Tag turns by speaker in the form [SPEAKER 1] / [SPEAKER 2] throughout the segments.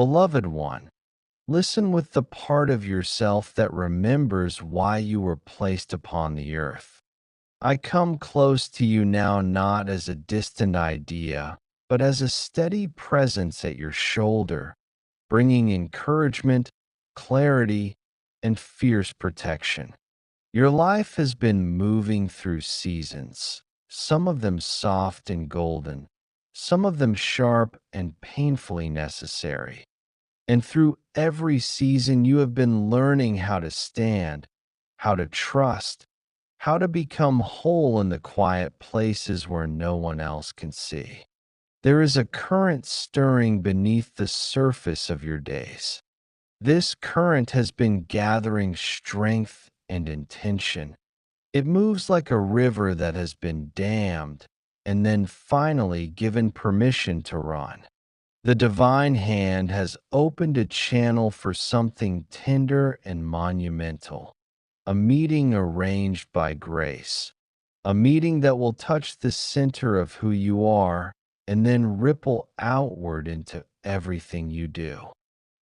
[SPEAKER 1] Beloved one, listen with the part of yourself that remembers why you were placed upon the earth. I come close to you now not as a distant idea, but as a steady presence at your shoulder, bringing encouragement, clarity, and fierce protection. Your life has been moving through seasons, some of them soft and golden, some of them sharp and painfully necessary. And through every season, you have been learning how to stand, how to trust, how to become whole in the quiet places where no one else can see. There is a current stirring beneath the surface of your days. This current has been gathering strength and intention. It moves like a river that has been dammed and then finally given permission to run. The divine hand has opened a channel for something tender and monumental, a meeting arranged by grace, a meeting that will touch the center of who you are and then ripple outward into everything you do.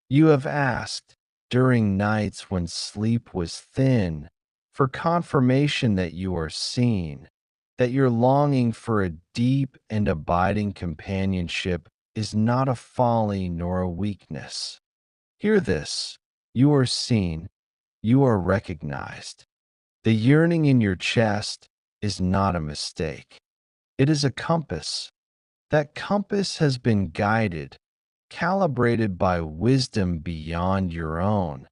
[SPEAKER 1] You have asked, during nights when sleep was thin, for confirmation that you are seen, that your longing for a deep and abiding companionship is not a folly nor a weakness. Hear this: you are seen, you are recognized. The yearning in your chest is not a mistake. It is a compass. That compass has been guided, calibrated by wisdom beyond your own,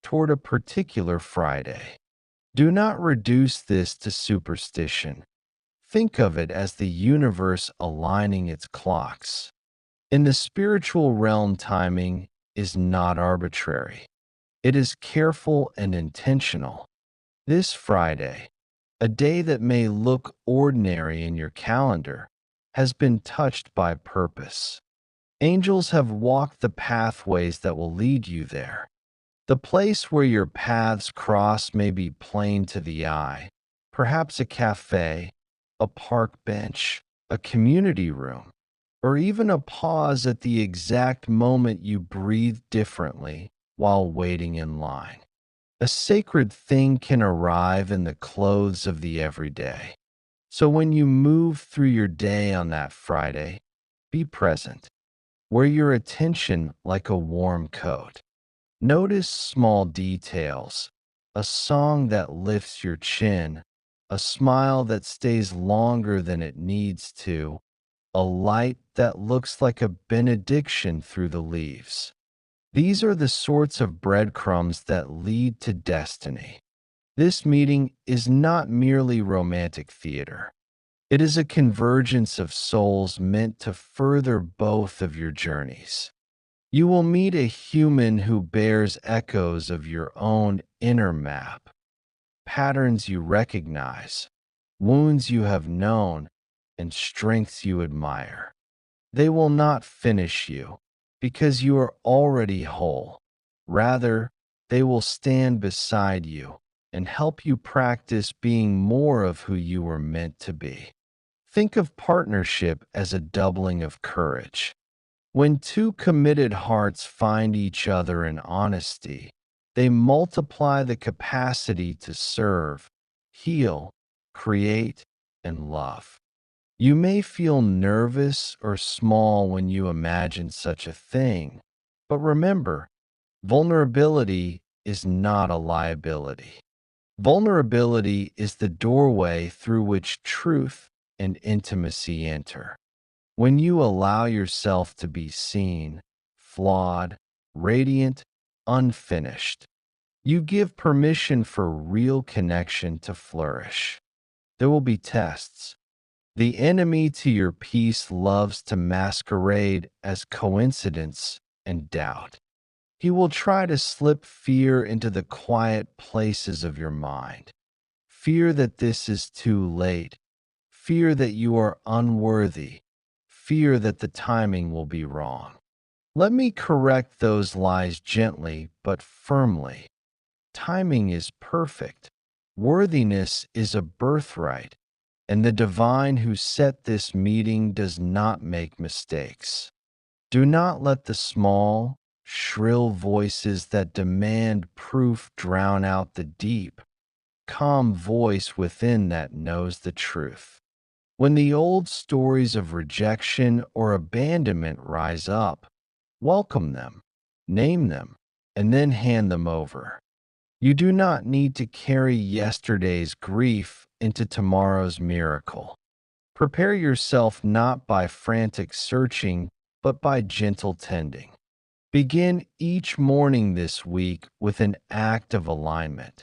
[SPEAKER 1] toward a particular Friday. Do not reduce this to superstition. Think of it as the universe aligning its clocks. In the spiritual realm, timing is not arbitrary. It is careful and intentional. This Friday, a day that may look ordinary in your calendar, has been touched by purpose. Angels have walked the pathways that will lead you there. The place where your paths cross may be plain to the eye, perhaps a cafe, a park bench, a community room, or even a pause at the exact moment you breathe differently while waiting in line. A sacred thing can arrive in the clothes of the everyday. So when you move through your day on that Friday, be present. Wear your attention like a warm coat. Notice small details, a song that lifts your chin, a smile that stays longer than it needs to, a light that looks like a benediction through the leaves. These are the sorts of breadcrumbs that lead to destiny. This meeting is not merely romantic theater. It is a convergence of souls meant to further both of your journeys. You will meet a human who bears echoes of your own inner map, patterns you recognize, wounds you have known, and strengths you admire. They will not finish you because you are already whole. Rather, they will stand beside you and help you practice being more of who you were meant to be. Think of partnership as a doubling of courage. When two committed hearts find each other in honesty, they multiply the capacity to serve, heal, create, and love. You may feel nervous or small when you imagine such a thing, but remember, vulnerability is not a liability. Vulnerability is the doorway through which truth and intimacy enter. When you allow yourself to be seen, flawed, radiant, unfinished, you give permission for real connection to flourish. There will be tests. The enemy to your peace loves to masquerade as coincidence and doubt. He will try to slip fear into the quiet places of your mind. Fear that this is too late. Fear that you are unworthy. Fear that the timing will be wrong. Let me correct those lies gently but firmly. Timing is perfect. Worthiness is a birthright, and the divine who set this meeting does not make mistakes. Do not let the small, Shrill voices that demand proof drown out the deep, calm voice within that knows the truth. When the old stories of rejection or abandonment rise up, welcome them, name them, and then hand them over. You do not need to carry yesterday's grief into tomorrow's miracle. Prepare yourself not by frantic searching, but by gentle tending. Begin each morning this week with an act of alignment.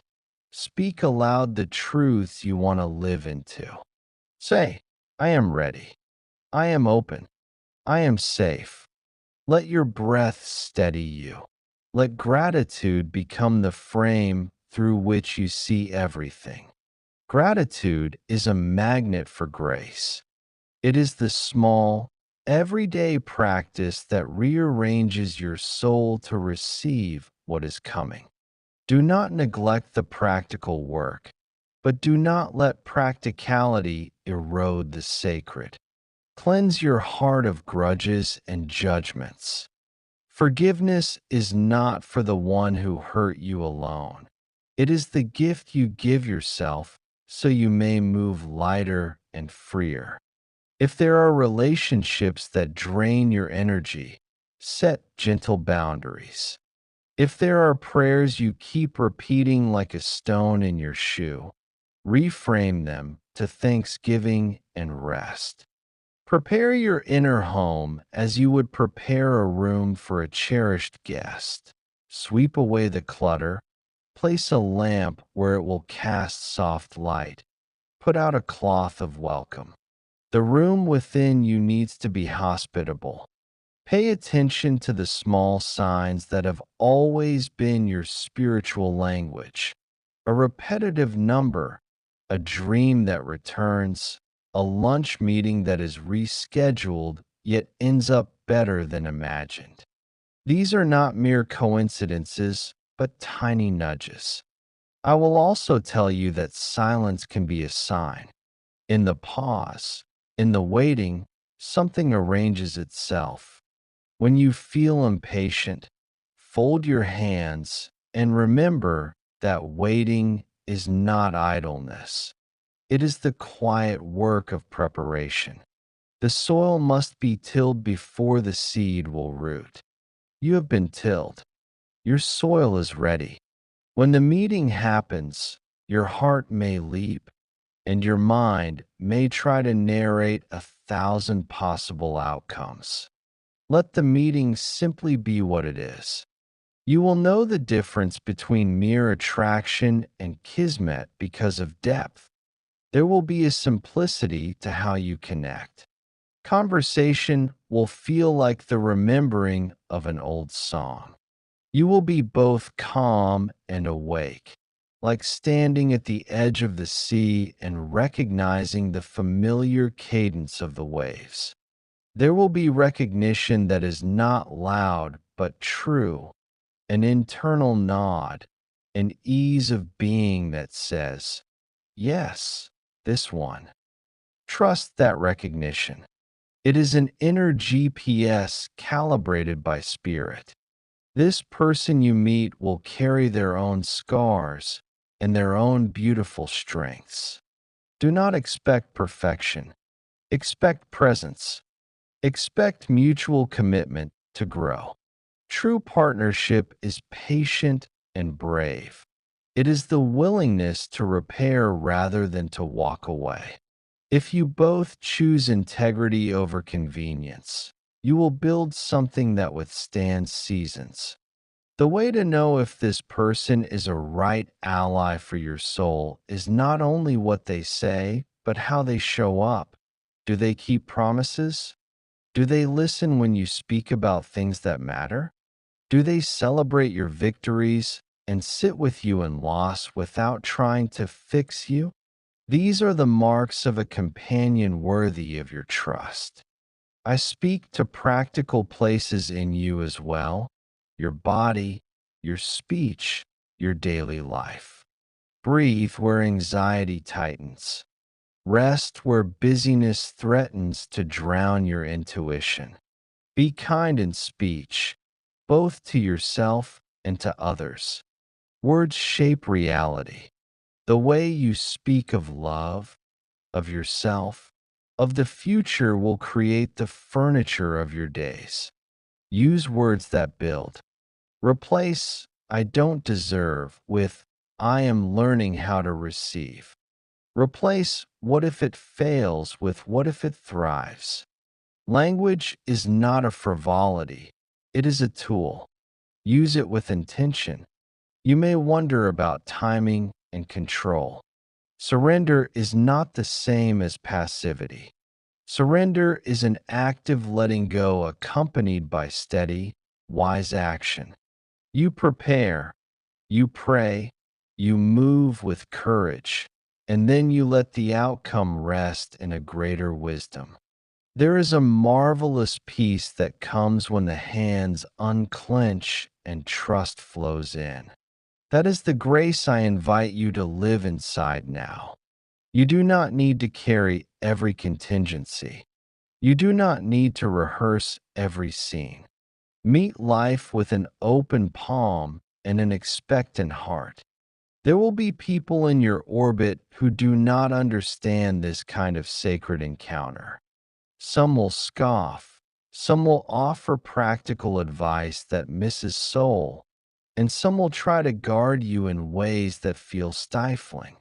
[SPEAKER 1] Speak aloud the truths you want to live into. Say, I am ready. I am open. I am safe. Let your breath steady you. Let gratitude become the frame through which you see everything. Gratitude is a magnet for grace. It is the small, everyday practice that rearranges your soul to receive what is coming. Do not neglect the practical work, but do not let practicality erode the sacred. Cleanse your heart of grudges and judgments. Forgiveness is not for the one who hurt you alone. It is the gift you give yourself so you may move lighter and freer. If there are relationships that drain your energy, set gentle boundaries. If there are prayers you keep repeating like a stone in your shoe, reframe them to thanksgiving and rest. Prepare your inner home as you would prepare a room for a cherished guest. Sweep away the clutter. Place a lamp where it will cast soft light. Put out a cloth of welcome. The room within you needs to be hospitable. Pay attention to the small signs that have always been your spiritual language. A repetitive number, a dream that returns, a lunch meeting that is rescheduled yet ends up better than imagined. These are not mere coincidences, but tiny nudges. I will also tell you that silence can be a sign. In the pause, in the waiting, something arranges itself. When you feel impatient, fold your hands and remember that waiting is not idleness. It is the quiet work of preparation. The soil must be tilled before the seed will root. You have been tilled. Your soil is ready. When the meeting happens, your heart may leap, and your mind may try to narrate 1,000 possible outcomes. Let the meeting simply be what it is. You will know the difference between mere attraction and kismet because of depth. There will be a simplicity to how you connect. Conversation will feel like the remembering of an old song. You will be both calm and awake, like standing at the edge of the sea and recognizing the familiar cadence of the waves. There will be recognition that is not loud but true, an internal nod, an ease of being that says, yes, this one. Trust that recognition. It is an inner GPS calibrated by spirit. This person you meet will carry their own scars and their own beautiful strengths. Do not expect perfection. Expect presence. Expect mutual commitment to grow. True partnership is patient and brave. It is the willingness to repair rather than to walk away. If you both choose integrity over convenience, you will build something that withstands seasons. The way to know if this person is a right ally for your soul is not only what they say, but how they show up. Do they keep promises? Do they listen when you speak about things that matter? Do they celebrate your victories and sit with you in loss without trying to fix you? These are the marks of a companion worthy of your trust. I speak to practical places in you as well, your body, your speech, your daily life. Breathe where anxiety tightens. Rest where busyness threatens to drown your intuition. Be kind in speech. both to yourself and to others. Words shape reality. The way you speak of love, of yourself, of the future will create the furniture of your days. Use words that build. Replace "I don't deserve" with "I am learning how to receive." Replace "what if it fails" with "what if it thrives." Language is not a frivolity, it is a tool. Use it with intention. You may wonder about timing and control. Surrender is not the same as passivity. Surrender is an active letting go accompanied by steady, wise action. You prepare, you pray, you move with courage, and then you let the outcome rest in a greater wisdom. There is a marvelous peace that comes when the hands unclench and trust flows in. That is the grace I invite you to live inside now. You do not need to carry every contingency. You do not need to rehearse every scene. Meet life with an open palm and an expectant heart. There will be people in your orbit who do not understand this kind of sacred encounter. Some will scoff, some will offer practical advice that misses soul, and some will try to guard you in ways that feel stifling.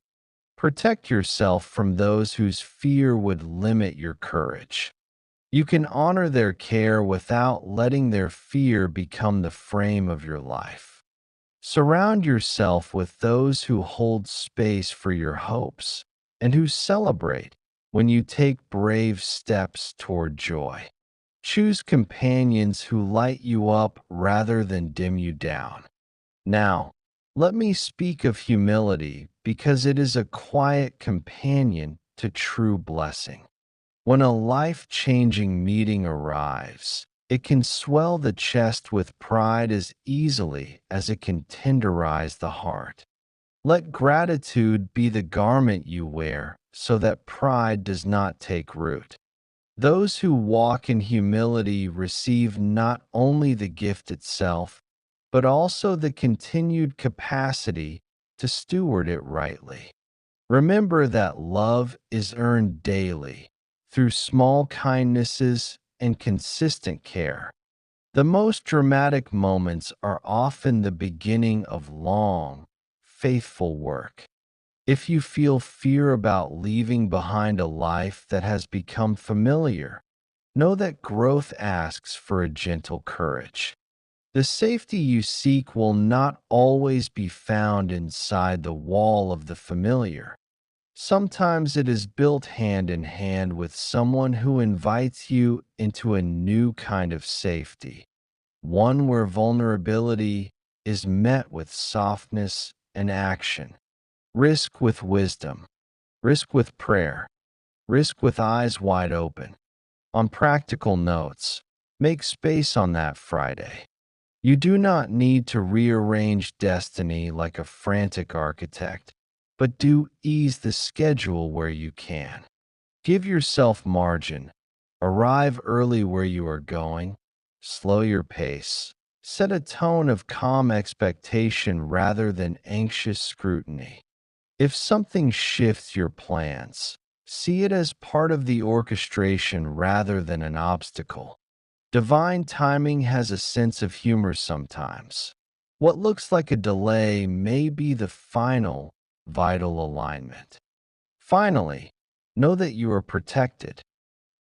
[SPEAKER 1] Protect yourself from those whose fear would limit your courage. You can honor their care without letting their fear become the frame of your life. Surround yourself with those who hold space for your hopes and who celebrate when you take brave steps toward joy. Choose companions who light you up rather than dim you down. Now, let me speak of humility because it is a quiet companion to true blessing. When a life-changing meeting arrives, it can swell the chest with pride as easily as it can tenderize the heart. Let gratitude be the garment you wear so that pride does not take root. Those who walk in humility receive not only the gift itself, but also the continued capacity to steward it rightly. Remember that love is earned daily through small kindnesses and consistent care. The most dramatic moments are often the beginning of long, faithful work. If you feel fear about leaving behind a life that has become familiar, know that growth asks for a gentle courage. The safety you seek will not always be found inside the wall of the familiar. Sometimes it is built hand in hand with someone who invites you into a new kind of safety, one where vulnerability is met with softness and action. Risk with wisdom, risk with prayer, risk with eyes wide open. On practical notes, make space on that Friday. You do not need to rearrange destiny like a frantic architect, but do ease the schedule where you can. Give yourself margin. Arrive early where you are going. Slow your pace. Set a tone of calm expectation rather than anxious scrutiny. If something shifts your plans, see it as part of the orchestration rather than an obstacle. Divine timing has a sense of humor sometimes. What looks like a delay may be the final, vital alignment. Finally, know that you are protected.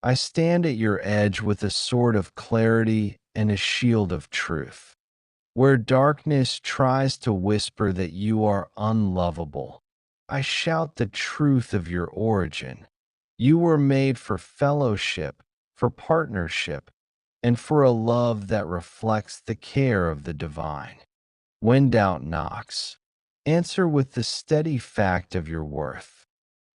[SPEAKER 1] I stand at your edge with a sword of clarity and a shield of truth. Where darkness tries to whisper that you are unlovable, I shout the truth of your origin. You were made for fellowship, for partnership, and for a love that reflects the care of the divine. When doubt knocks, answer with the steady fact of your worth.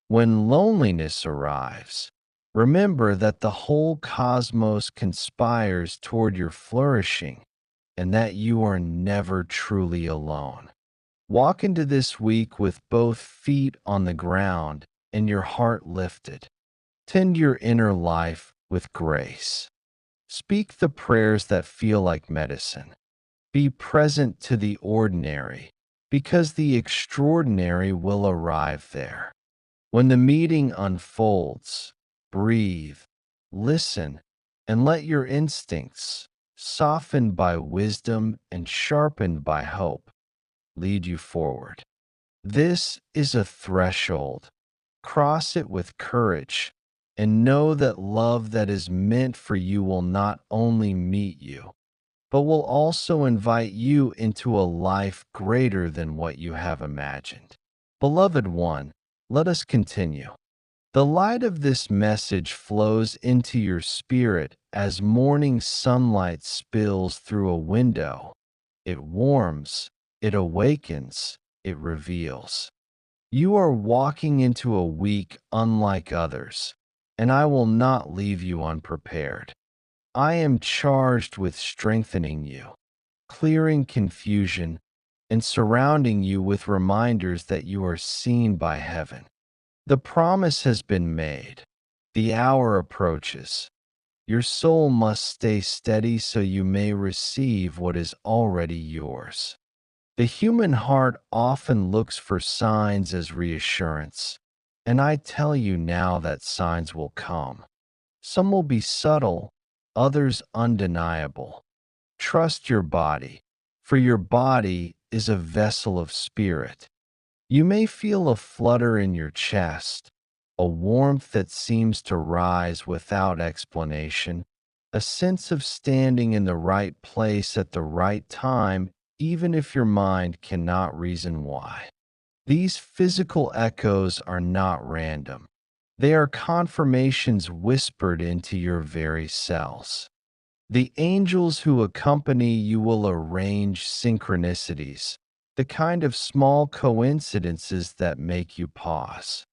[SPEAKER 1] When loneliness arrives, remember that the whole cosmos conspires toward your flourishing and that you are never truly alone. Walk into this week with both feet on the ground and your heart lifted. Tend your inner life with grace. Speak the prayers that feel like medicine. Be present to the ordinary, because the extraordinary will arrive there. When the meeting unfolds, breathe, listen, and let your instincts, softened by wisdom and sharpened by hope, lead you forward. This is a threshold. Cross it with courage, and know that love that is meant for you will not only meet you, but will also invite you into a life greater than what you have imagined. Beloved one, let us continue. The light of this message flows into your spirit as morning sunlight spills through a window. It warms, it awakens, it reveals. You are walking into a week unlike others, and I will not leave you unprepared. I am charged with strengthening you, clearing confusion, and surrounding you with reminders that you are seen by heaven. The promise has been made. The hour approaches. Your soul must stay steady so you may receive what is already yours. The human heart often looks for signs as reassurance, and I tell you now that signs will come. Some will be subtle, others undeniable. Trust your body, for your body is a vessel of spirit. You may feel a flutter in your chest, a warmth that seems to rise without explanation, a sense of standing in the right place at the right time, even if your mind cannot reason why. These physical echoes are not random. They are confirmations whispered into your very cells. The angels who accompany you will arrange synchronicities, the kind of small coincidences that make you pause.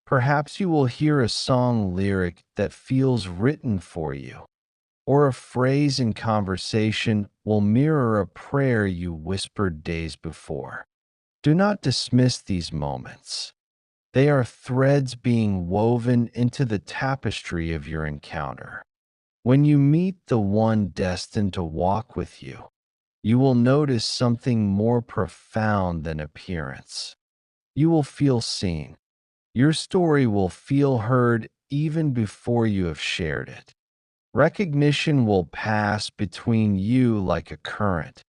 [SPEAKER 1] Perhaps you will hear a song lyric that feels written for you, or a phrase in conversation will mirror a prayer you whispered days before. Do not dismiss these moments. They are threads being woven into the tapestry of your encounter. When you meet the one destined to walk with you, you will notice something more profound than appearance. You will feel seen. Your story will feel heard even before you have shared it. Recognition will pass between you like a current,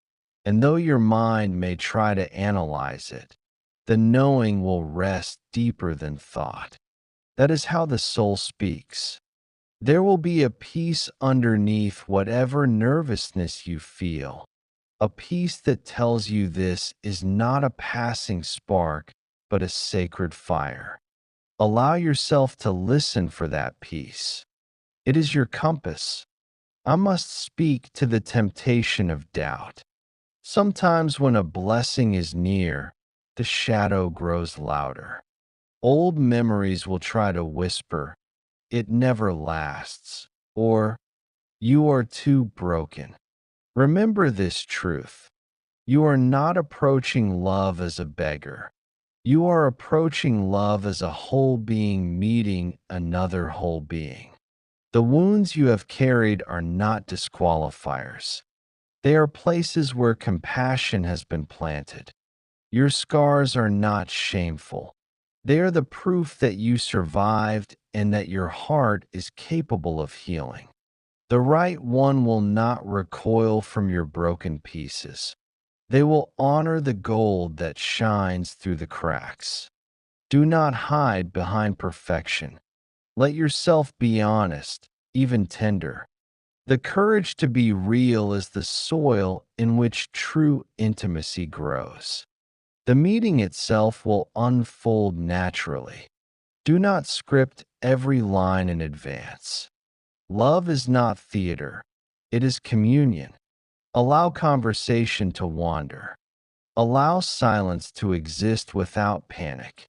[SPEAKER 1] and though your mind may try to analyze it, the knowing will rest deeper than thought. That is how the soul speaks. There will be a peace underneath whatever nervousness you feel, a peace that tells you this is not a passing spark, but a sacred fire. Allow yourself to listen for that peace. It is your compass. I must speak to the temptation of doubt. Sometimes when a blessing is near, the shadow grows louder. Old memories will try to whisper, "It never lasts," or "You are too broken." Remember this truth. You are not approaching love as a beggar. You are approaching love as a whole being meeting another whole being. The wounds you have carried are not disqualifiers. They are places where compassion has been planted. Your scars are not shameful. They are the proof that you survived and that your heart is capable of healing. The right one will not recoil from your broken pieces. They will honor the gold that shines through the cracks. Do not hide behind perfection. Let yourself be honest, even tender. The courage to be real is the soil in which true intimacy grows. The meeting itself will unfold naturally. Do not script every line in advance. Love is not theater, it is communion. Allow conversation to wander. Allow silence to exist without panic.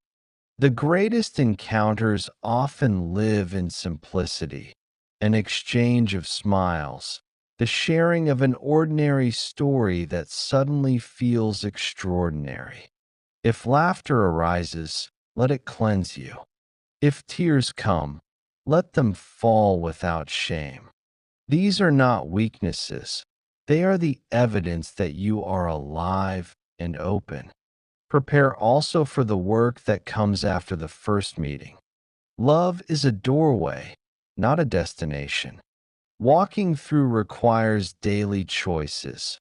[SPEAKER 1] The greatest encounters often live in simplicity, an exchange of smiles, the sharing of an ordinary story that suddenly feels extraordinary. If laughter arises, let it cleanse you. If tears come, let them fall without shame. These are not weaknesses, They are the evidence that you are alive and open. Prepare also for the work that comes after the first meeting. Love is a doorway, not a destination. Walking through requires daily choices,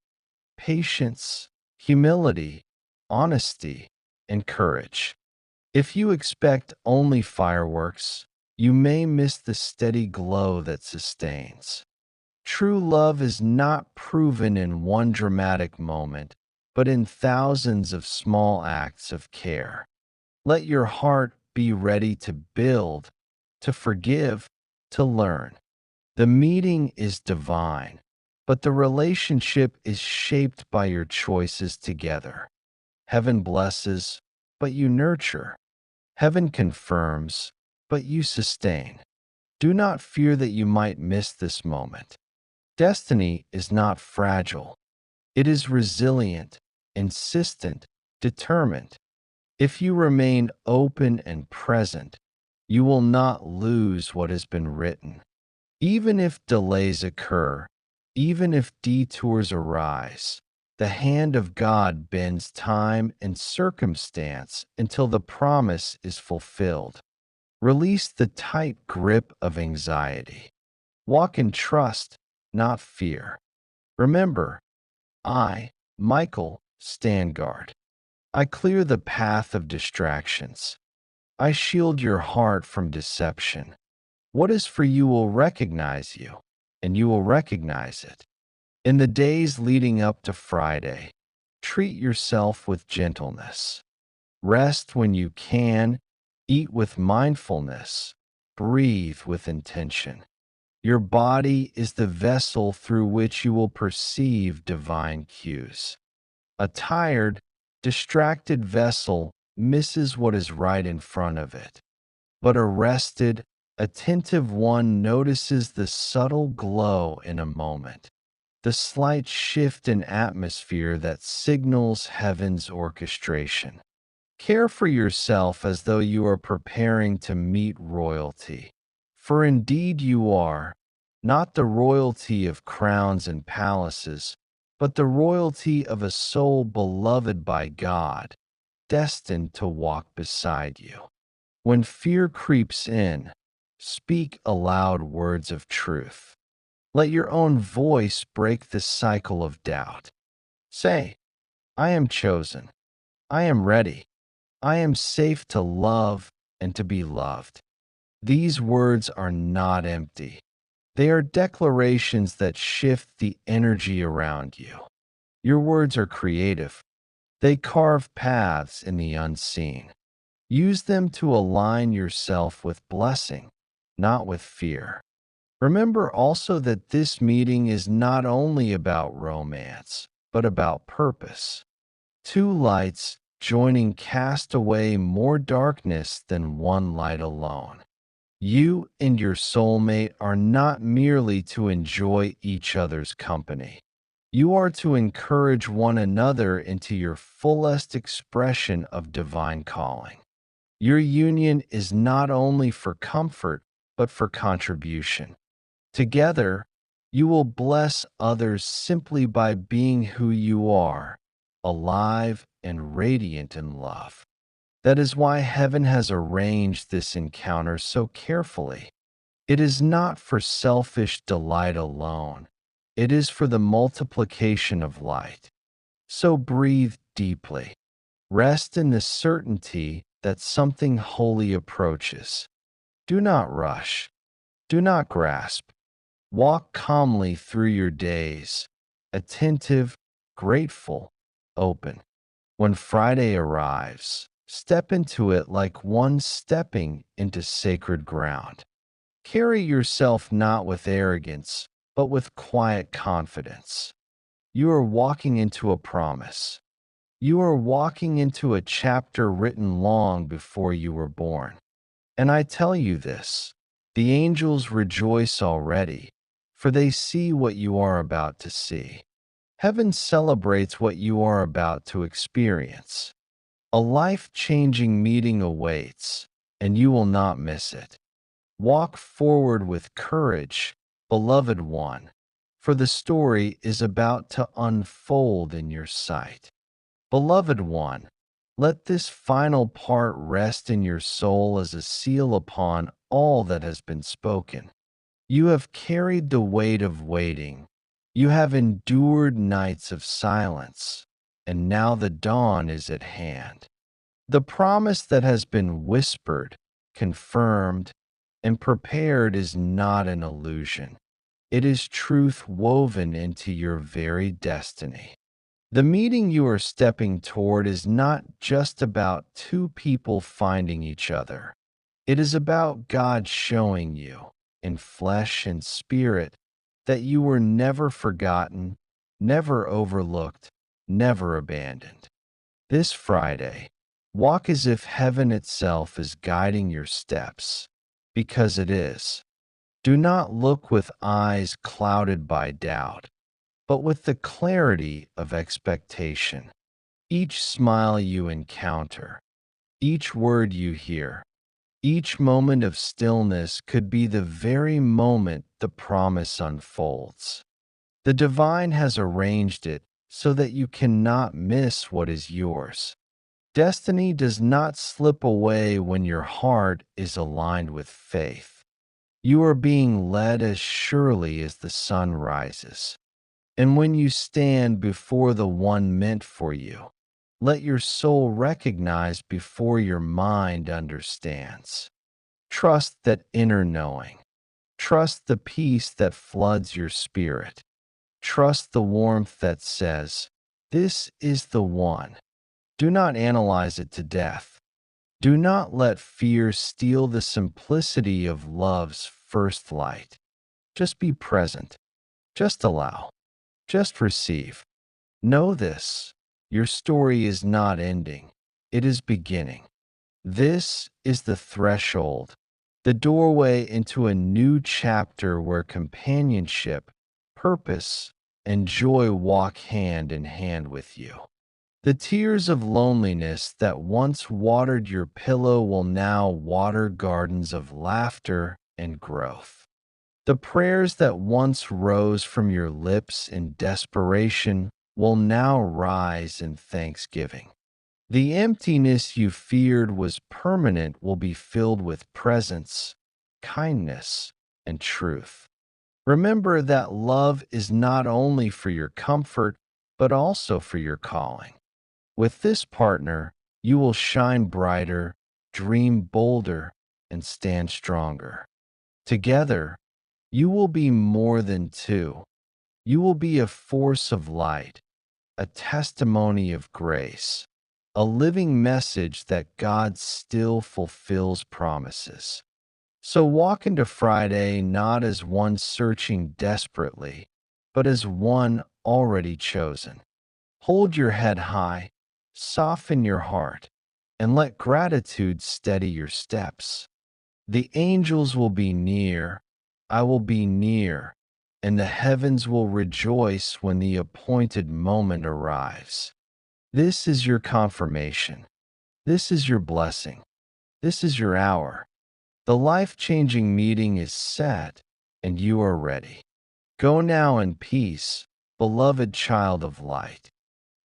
[SPEAKER 1] patience, humility, honesty, and courage. If you expect only fireworks, you may miss the steady glow that sustains. True love is not proven in one dramatic moment, but in thousands of small acts of care. Let your heart be ready to build, to forgive, to learn. The meeting is divine, but the relationship is shaped by your choices together. Heaven blesses, but you nurture. Heaven confirms, but you sustain. Do not fear that you might miss this moment. Destiny is not fragile. It is resilient, insistent, determined. If you remain open and present, you will not lose what has been written. Even if delays occur, even if detours arise, the hand of God bends time and circumstance until the promise is fulfilled. Release the tight grip of anxiety. Walk in trust, not fear. Remember, I, Michael, stand guard. I clear the path of distractions. I shield your heart from deception. What is for you will recognize you, and you will recognize it. In the days leading up to Friday, treat yourself with gentleness. Rest when you can, eat with mindfulness, breathe with intention. Your body is the vessel through which you will perceive divine cues. A tired, distracted vessel misses what is right in front of it, but a rested, attentive one notices the subtle glow in a moment, the slight shift in atmosphere that signals heaven's orchestration. Care for yourself as though you are preparing to meet royalty. For indeed you are, not the royalty of crowns and palaces, but the royalty of a soul beloved by God, destined to walk beside you. When fear creeps in, speak aloud words of truth. Let your own voice break the cycle of doubt. Say, I am chosen. I am ready. I am safe to love and to be loved. These words are not empty. They are declarations that shift the energy around you. Your words are creative. They carve paths in the unseen. Use them to align yourself with blessing, not with fear. Remember also that this meeting is not only about romance, but about purpose. Two lights joining cast away more darkness than one light alone. You and your soulmate are not merely to enjoy each other's company. You are to encourage one another into your fullest expression of divine calling. Your union is not only for comfort, but for contribution. Together, you will bless others simply by being who you are, alive and radiant in love. That is why heaven has arranged this encounter so carefully. It is not for selfish delight alone. It is for the multiplication of light. So breathe deeply. Rest in the certainty that something holy approaches. Do not rush. Do not grasp. Walk calmly through your days, attentive, grateful, open. When Friday arrives, step into it like one stepping into sacred ground. Carry yourself not with arrogance, but with quiet confidence. You are walking into a promise. You are walking into a chapter written long before you were born. And I tell you this, the angels rejoice already, for they see what you are about to see. Heaven celebrates what you are about to experience. A life-changing meeting awaits, and you will not miss it. Walk forward with courage, beloved one. for the story is about to unfold in your sight. Beloved one, let this final part rest in your soul as a seal upon all that has been spoken. You have carried the weight of waiting. You have endured nights of silence, and now the dawn is at hand. The promise that has been whispered, confirmed, and prepared is not an illusion. It is truth woven into your very destiny. The meeting you are stepping toward is not just about two people finding each other. It is about God showing you, in flesh and spirit, that you were never forgotten, never overlooked, never abandoned. This Friday, walk as if heaven itself is guiding your steps, because it is. Do not look with eyes clouded by doubt, but with the clarity of expectation. Each smile you encounter, each word you hear, each moment of stillness could be the very moment the promise unfolds. The divine has arranged it so that you cannot miss what is yours. Destiny does not slip away when your heart is aligned with faith. You are being led as surely as the sun rises. And when you stand before the one meant for you, let your soul recognize before your mind understands. Trust that inner knowing. Trust the peace that floods your spirit. Trust the warmth that says, "This is the one." Do not analyze it to death. Do not let fear steal the simplicity of love's first light. Just be present. Just allow. Just receive. Know this: your story is not ending, it is beginning. This is the threshold, the doorway into a new chapter where companionship, purpose, and joy walk hand in hand with you. The tears of loneliness that once watered your pillow will now water gardens of laughter and growth. The prayers that once rose from your lips in desperation will now rise in thanksgiving. The emptiness you feared was permanent will be filled with presence, kindness, and truth. Remember that love is not only for your comfort, but also for your calling. With this partner, you will shine brighter, dream bolder, and stand stronger. Together, you will be more than two. You will be a force of light, a testimony of grace, a living message that God still fulfills promises. So walk into Friday not as one searching desperately, but as one already chosen. Hold your head high, soften your heart, and let gratitude steady your steps. The angels will be near, I will be near, and the heavens will rejoice when the appointed moment arrives. This is your confirmation. This is your blessing. This is your hour. The life-changing meeting is set, and you are ready. Go now in peace, beloved child of light.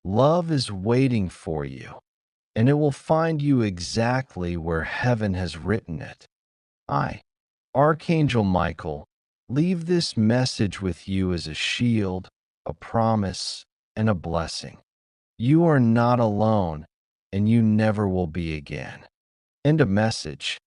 [SPEAKER 1] Love is waiting for you, and it will find you exactly where heaven has written it. I, Archangel Michael, leave this message with you as a shield, a promise, and a blessing. You are not alone, and you never will be again. End of message.